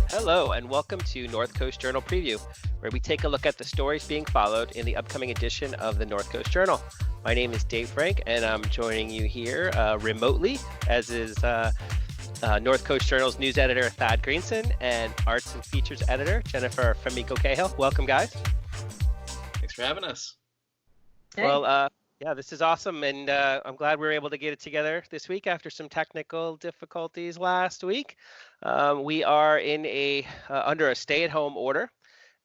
Hello, and welcome to North Coast Journal Preview, where we take a look at the stories being followed in the upcoming edition of the North Coast Journal. My name is Dave Frank, and I'm joining you here remotely, as is North Coast Journal's news editor, Thad Greenson, and arts and features editor, Jennifer Femiko-Cahill. Welcome, guys. Thanks for having us. Hey. Well, yeah, this is awesome, and I'm glad we were able to get it together this week after some technical difficulties last week. We are in under a stay-at-home order,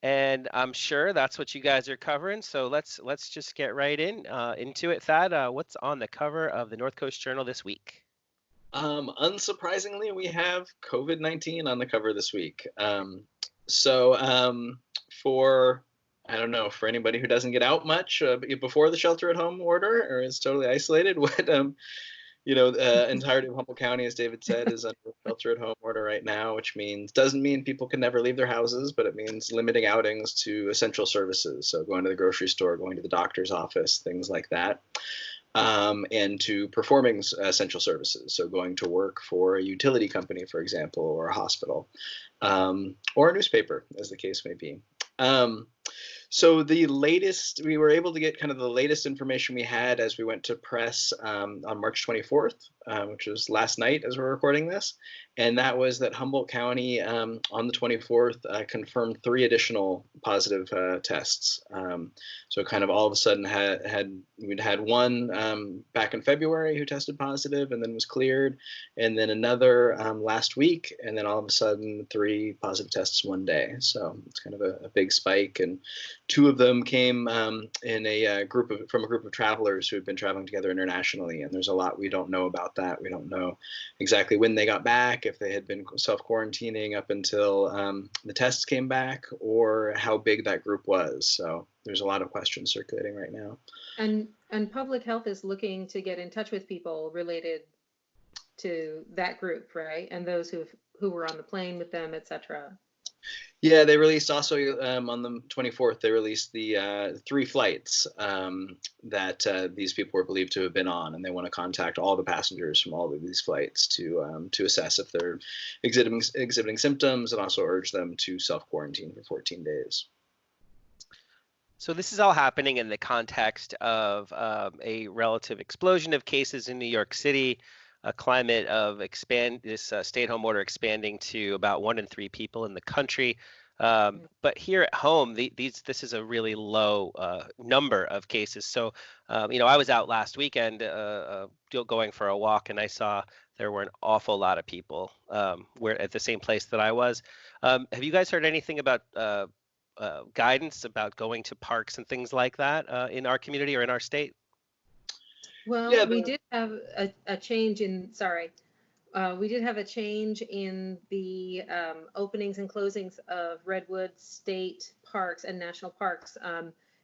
and I'm sure that's what you guys are covering. So let's just get right into it. Thad, what's on the cover of the North Coast Journal this week? Unsurprisingly, we have COVID-19 on the cover this week. For anybody who doesn't get out much before the shelter-at-home order or is totally isolated, the entirety of Humboldt County, as David said, is under shelter-at-home order right now, which doesn't mean people can never leave their houses, but it means limiting outings to essential services. So going to the grocery store, going to the doctor's office, things like that. And to performing essential services, so going to work for a utility company, for example, or a hospital, or a newspaper, as the case may be. So we were able to get kind of the latest information we had as we went to press on March 24th, which was last night as we're recording this. And that was that Humboldt County on the 24th confirmed 3 additional positive tests. So kind of all of a sudden we'd had one back in February who tested positive and then was cleared, and then another last week, and then all of a sudden 3 positive tests one day. So it's kind of a big spike, and 2 of them came in a group of travelers who had been traveling together internationally. And there's a lot we don't know about that. We don't know exactly when they got back, if they had been self-quarantining up until the tests came back, or how big that group was. So there's a lot of questions circulating right now. And public health is looking to get in touch with people related to that group, right? And those who were on the plane with them, etc. Yeah, they released also on the 24th, they released the 3 flights that these people were believed to have been on, and they want to contact all the passengers from all of these flights to assess if they're exhibiting symptoms, and also urge them to self-quarantine for 14 days. So this is all happening in the context of a relative explosion of cases in New York City, a climate of this stay-at-home order expanding to about 1 in 3 people in the country. But here at home, this is a really low number of cases. So, I was out last weekend going for a walk, and I saw there were an awful lot of people at the same place that I was. Have you guys heard anything about guidance about going to parks and things like that in our community or in our state? Well, yeah, we did have a change in, we did have a change in the openings and closings of Redwood state parks and national parks.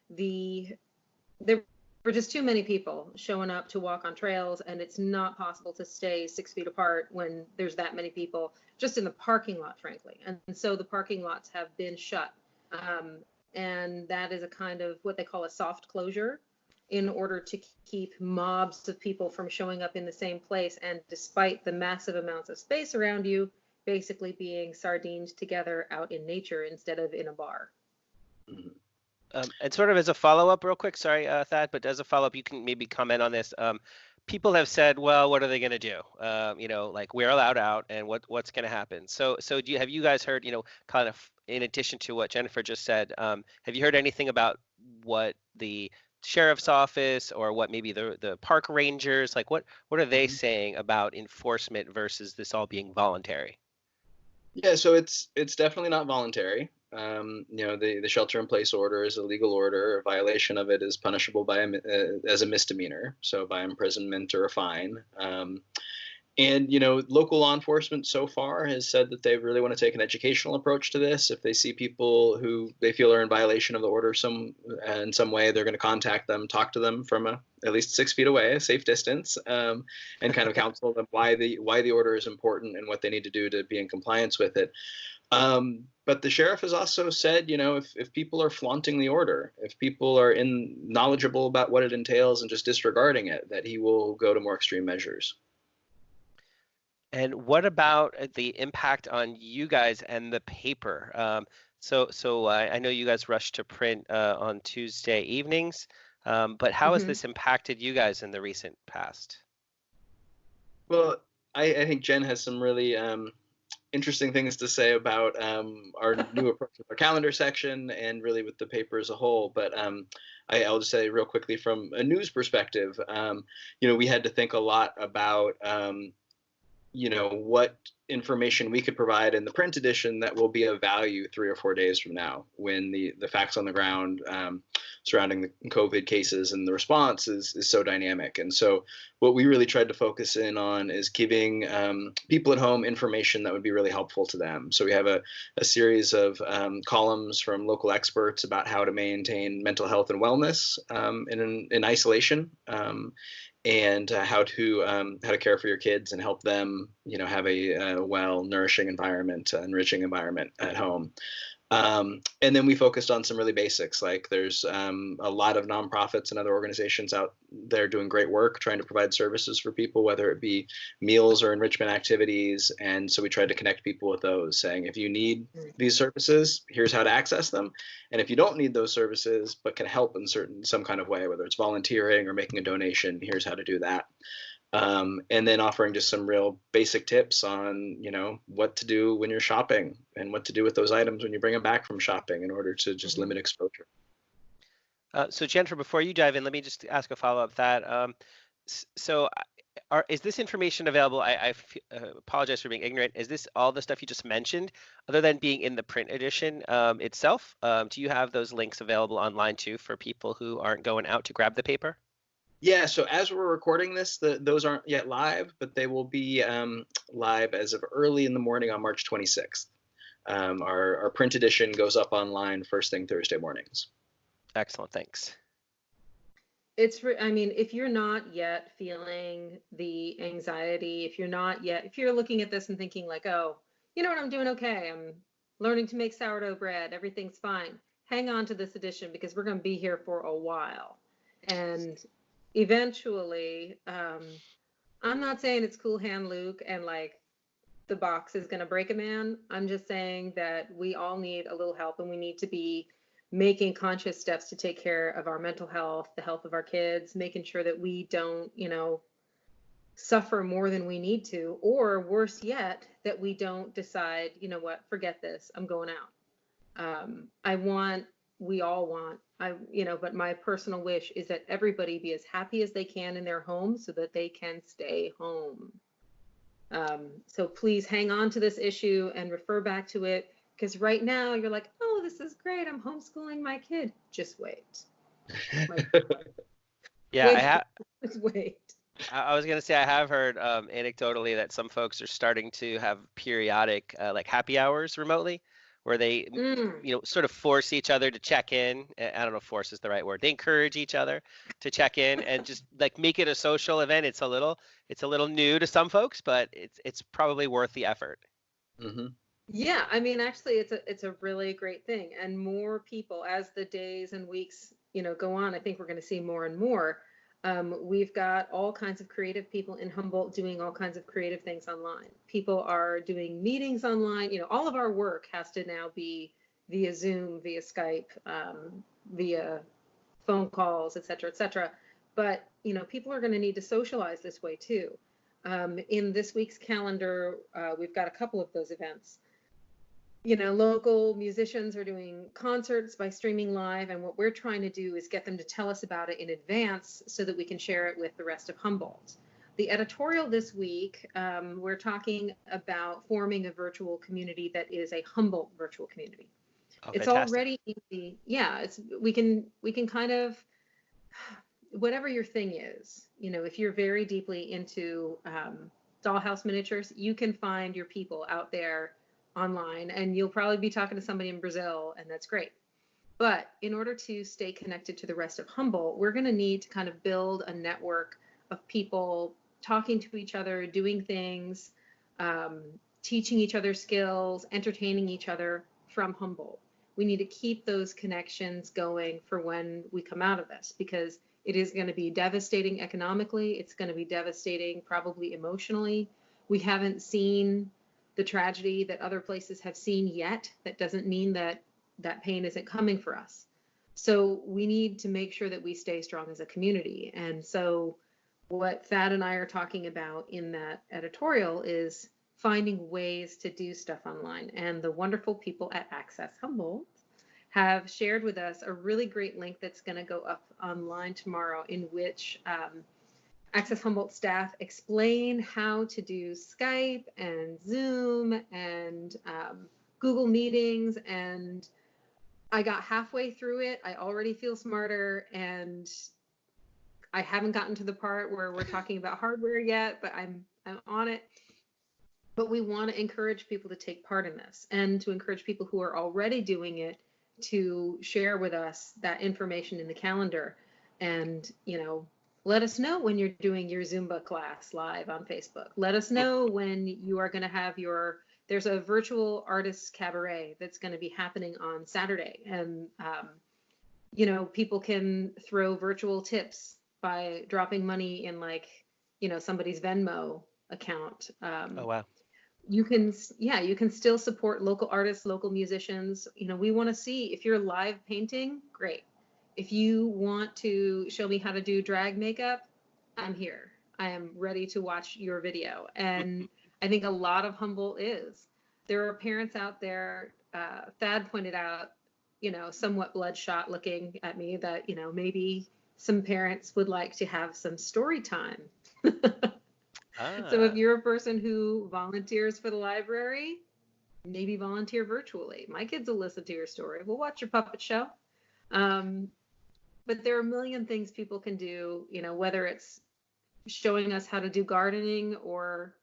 There were just too many people showing up to walk on trails, and it's not possible to stay 6 feet apart when there's that many people just in the parking lot, frankly. And so the parking lots have been shut. And that is a kind of what they call a soft closure, in order to keep mobs of people from showing up in the same place, and despite the massive amounts of space around you, basically being sardined together out in nature instead of in a bar. And sort of as a follow-up real quick, sorry, Thad, but as a follow-up, you can maybe comment on this. People have said, well, what are they going to do? We're allowed out, and what's going to happen? So have you guys heard, kind of in addition to what Jennifer just said, have you heard anything about what the sheriff's office or what maybe the park rangers, what are they saying about enforcement versus this all being voluntary? Yeah, so it's definitely not voluntary. The shelter-in-place order is a legal order. A violation of it is punishable as a misdemeanor, so by imprisonment or a fine. And, local law enforcement so far has said that they really want to take an educational approach to this. If they see people who they feel are in violation of the order in some way, they're going to contact them, talk to them from at least 6 feet away, a safe distance, and kind of counsel them why the order is important and what they need to do to be in compliance with it. But the sheriff has also said, if people are flaunting the order, if people are knowledgeable about what it entails and just disregarding it, that he will go to more extreme measures. And what about the impact on you guys and the paper? So I know you guys rushed to print on Tuesday evenings, but how has this impacted you guys in the recent past? Well, I think Jen has some really interesting things to say about our new approach with our calendar section and really with the paper as a whole. But I'll just say real quickly from a news perspective, we had to think a lot about what information we could provide in the print edition that will be of value 3 or 4 days from now, when the facts on the ground surrounding the COVID cases and the response is so dynamic. And so what we really tried to focus in on is giving people at home information that would be really helpful to them. So we have a series of columns from local experts about how to maintain mental health and wellness in isolation. And how to care for your kids and help them, have a well, nourishing environment, enriching environment at home. And then we focused on some really basics, like there's a lot of nonprofits and other organizations out there doing great work trying to provide services for people, whether it be meals or enrichment activities. And so we tried to connect people with those, saying, if you need these services, here's how to access them. And if you don't need those services, but can help in some kind of way, whether it's volunteering or making a donation, here's how to do that. And then offering just some real basic tips on, what to do when you're shopping and what to do with those items when you bring them back from shopping in order to just limit exposure. So Jennifer, before you dive in, let me just ask a follow-up that. So is this information available? I apologize for being ignorant. Is this all the stuff you just mentioned, other than being in the print edition itself? Do you have those links available online too for people who aren't going out to grab the paper? Yeah, so as we're recording this, those aren't yet live, but they will be live as of early in the morning on March 26th. Our print edition goes up online first thing Thursday mornings. Excellent, thanks. If you're not yet feeling the anxiety, if you're looking at this and thinking like, oh, you know what, I'm doing okay, I'm learning to make sourdough bread, everything's fine, hang on to this edition, because we're going to be here for a while. And eventually, I'm not saying it's Cool Hand Luke and like the box is going to break a man. I'm just saying that we all need a little help, and we need to be making conscious steps to take care of our mental health, the health of our kids, making sure that we don't, suffer more than we need to, or worse yet, that we don't decide, what, forget this, I'm going out. We all want, but my personal wish is that everybody be as happy as they can in their home so that they can stay home. So please hang on to this issue and refer back to it, because right now you're like, oh, this is great, I'm homeschooling my kid. Just wait. Yeah, Just wait. I was going to say, I have heard anecdotally that some folks are starting to have periodic like happy hours remotely, where they sort of force each other to check in. I don't know if force is the right word. They encourage each other to check in and just like make it a social event. It's a little new to some folks, but it's probably worth the effort. Mm-hmm. Yeah, actually it's a really great thing, and more people as the days and weeks go on. I think we're going to see more and more. We've got all kinds of creative people in Humboldt doing all kinds of creative things online. People are doing meetings online. All of our work has to now be via Zoom, via Skype, via phone calls, et cetera, et cetera. But, people are going to need to socialize this way too. In this week's calendar, we've got a couple of those events. Local musicians are doing concerts by streaming live, and what we're trying to do is get them to tell us about it in advance so that we can share it with the rest of Humboldt. The editorial this week, we're talking about forming a virtual community that is a Humboldt virtual community. Oh, it's fantastic. already easy. Yeah, we can kind of, whatever your thing is, if you're very deeply into dollhouse miniatures, you can find your people out there online, and you'll probably be talking to somebody in Brazil, and that's great. But in order to stay connected to the rest of Humboldt, we're going to need to kind of build a network of people talking to each other, doing things teaching each other skills, entertaining each other from Humboldt. We need to keep those connections going for when we come out of this, because it is going to be devastating economically. It's going to be devastating probably emotionally. We haven't seen the tragedy that other places have seen yet. That doesn't mean that that pain isn't coming for us. So we need to make sure that we stay strong as a community. And so what Thad and I are talking about in that editorial is finding ways to do stuff online. And the wonderful people at Access Humboldt have shared with us a really great link that's going to go up online tomorrow, in which Access Humboldt staff explain how to do Skype and Zoom and Google Meetings. And I got halfway through it. I already feel smarter, and I haven't gotten to the part where we're talking about hardware yet, but I'm on it. But we want to encourage people to take part in this, and to encourage people who are already doing it to share with us that information in the calendar. And, you know, let us know when you're doing your Zumba class live on Facebook. Let us know when you are going to have there's a virtual artists cabaret that's going to be happening on Saturday. And, you know, people can throw virtual tips by dropping money in, like, you know, somebody's Venmo account. Oh, wow. You can still support local artists, local musicians. You know, we want to see if you're live painting, great. If you want to show me how to do drag makeup, I'm here. I am ready to watch your video. And I think a lot of Humboldt is. There are parents out there, Thad pointed out, you know, somewhat bloodshot looking at me, that, you know, maybe some parents would like to have some story time. So if you're a person who volunteers for the library, maybe volunteer virtually. My kids will listen to your story. We'll watch your puppet show. But there are a million things people can do, you know, whether it's showing us how to do gardening, or,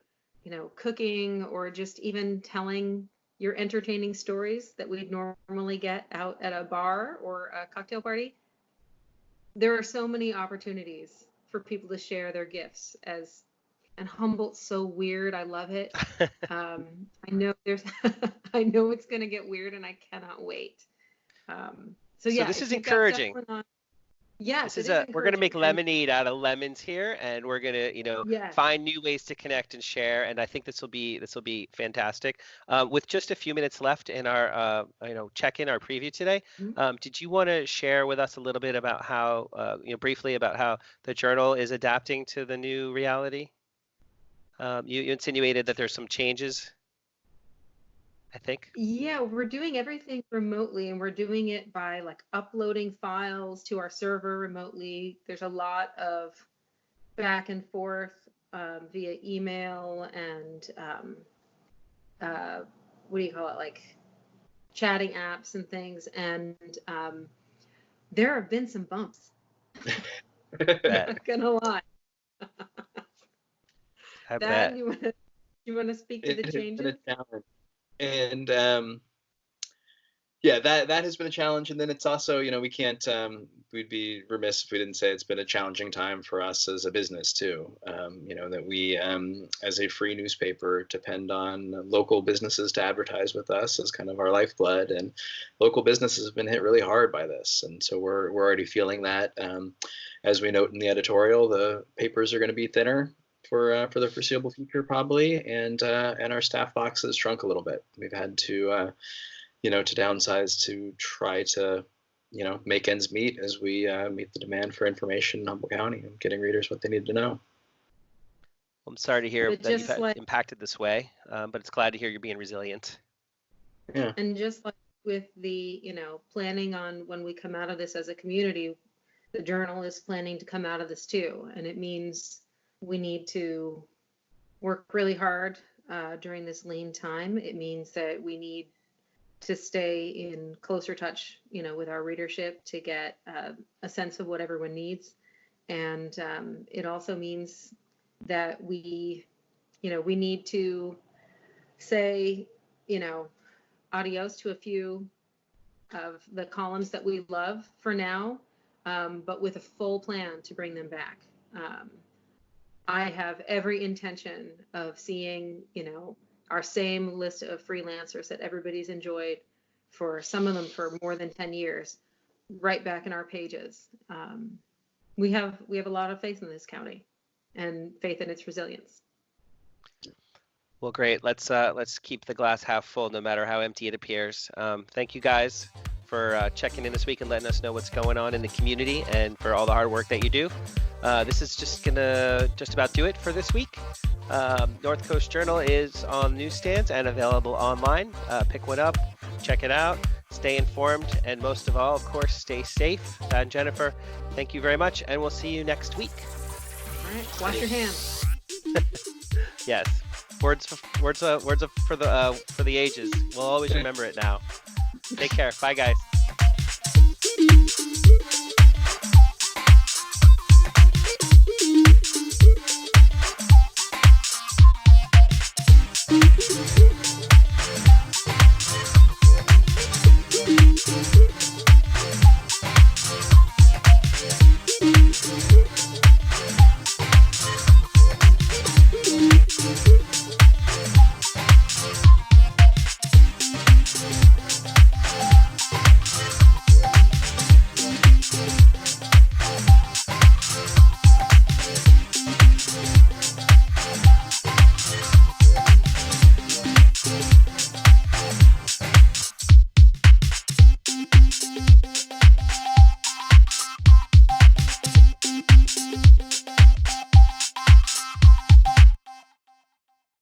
you know, cooking, or just even telling your entertaining stories that we'd normally get out at a bar or a cocktail party. There are so many opportunities for people to share their gifts. And Humboldt's so weird. I love it. I know I know it's going to get weird, and I cannot wait. So this is encouraging. Yes, we're going to make lemonade out of lemons here, and we're going to, you know, yes, find new ways to connect and share. And I think this will be fantastic. With just a few minutes left in our, you know, check-in, our preview today, did you want to share with us a little bit about how, you know, briefly about how the journal is adapting to the new reality? You insinuated that there's some changes, I think. Yeah, we're doing everything remotely, and we're doing it by, like, uploading files to our server remotely. There's a lot of back and forth via email and what do you call it, like chatting apps and things. And there have been some bumps. I'm not gonna lie. I Dad, bet. you want to speak to the changes? It's been a challenge. And yeah, that has been a challenge. And then it's also, you know, we can't, we'd be remiss if we didn't say it's been a challenging time for us as a business too. You know, that we, as a free newspaper, depend on local businesses to advertise with us as kind of our lifeblood. And local businesses have been hit really hard by this. And so we're already feeling that. As we note in the editorial, the papers are going to be thinner for the foreseeable future, probably, and our staff box has shrunk a little bit. We've had to you know, to downsize to try to, you know, make ends meet as we meet the demand for information in Humboldt County and getting readers what they need to know. I'm sorry to hear that you've like, impacted this way, but it's glad to hear you're being resilient. Yeah. And just like with the, you know, planning on when we come out of this as a community, the journal is planning to come out of this too. And it means we need to work really hard during this lean time. It means that we need to stay in closer touch, you know, with our readership to get a sense of what everyone needs. And it also means that we, you know, we need to say, you know, adios to a few of the columns that we love for now, but with a full plan to bring them back. I have every intention of seeing, you know, our same list of freelancers that everybody's enjoyed for some of them for more than 10 years, right back in our pages. We have a lot of faith in this county and faith in its resilience. Well, great. Let's keep the glass half full, no matter how empty it appears. Thank you guys for checking in this week and letting us know what's going on in the community, and for all the hard work that you do. This is just gonna about do it for this week. North Coast Journal is on newsstands and available online. Pick one up, check it out, stay informed, and most of all, of course, stay safe. And Jennifer, thank you very much, and we'll see you next week. All right, wash your hands. Yes, words for the ages. We'll always remember it now. Take care. Bye, guys.